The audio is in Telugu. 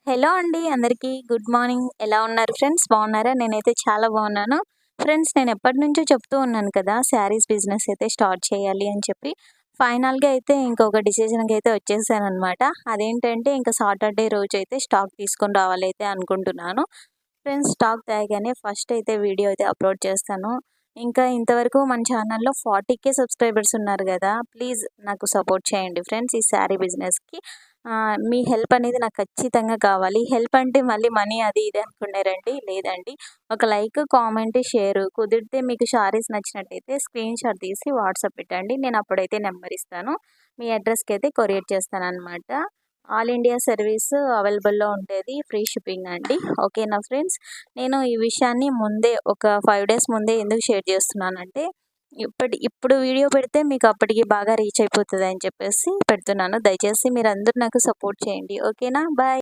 హలో అండి అందరికీ గుడ్ మార్నింగ్. ఎలా ఉన్నారు ఫ్రెండ్స్? బాగున్నారా? నేనైతే చాలా బాగున్నాను. ఫ్రెండ్స్ నేను ఎప్పటినుంచో చెప్తూ ఉన్నాను కదా! శారీస్ బిజినెస్ అయితే స్టార్ట్ చేయాలి అని చెప్పి. ఫైనల్‌గా అయితే ఇంకొక డిసిషన్‌కి అయితే వచ్చేసాననమాట. అదేంటంటే ఇంక సాటర్‌డే రోజైతే స్టాక్ తీసుకొని రావాలైతే అనుకుంటున్నాను. ఫ్రెండ్స్ స్టాక్ తేగానే ఫస్ట్ అయితే వీడియో అయితే అప్లోడ్ చేస్తాను. ఇంకా ఇంతవరకు మన ఛానల్‌లో 40,000 సబ్స్క్రైబర్స్ ఉన్నారు గదా! ప్లీజ్ నాకు సపోర్ట్ చేయండి ఫ్రెండ్స్ ఈ శారీ బిజినెస్‌కి. మీ హెల్ప్ అనేది నాకు ఖచ్చితంగా కావాలి. హెల్ప్ అంటే మళ్ళీ మనీ అది ఇది అనుకున్నారండి. లేదండి. ఒక లైక్, కామెంట్, షేర్ కుదిరితే మీకు శారీస్ నచ్చినట్టయితే స్క్రీన్‌షాట్ తీసి వాట్సాప్ పెట్టండి. నేను అప్పుడైతే నెంబర్ ఇస్తాను. మీ అడ్రస్‌కి అయితే కొరియర్ చేస్తాననమాట. ఆల్ ఇండియా సర్వీస్ అవైలబుల్‌లో ఉండేది. ఫ్రీ షిప్పింగ్ అండి. ఓకేనా ఫ్రెండ్స్? నేను ఈ విషయాన్ని ముందే ఒక 5 డేస్ ముందే ఎందుకు షేర్ చేస్తున్నానంటే, ఇప్పుడు వీడియో పెడితే మీకు అప్పటికి బాగా రీచ్ అయిపోతదని చెప్పేసి పెడుతున్నాను. దయచేసి మీరందరూ నాకు సపోర్ట్ చేయండి. ఓకేనా? బాయ్.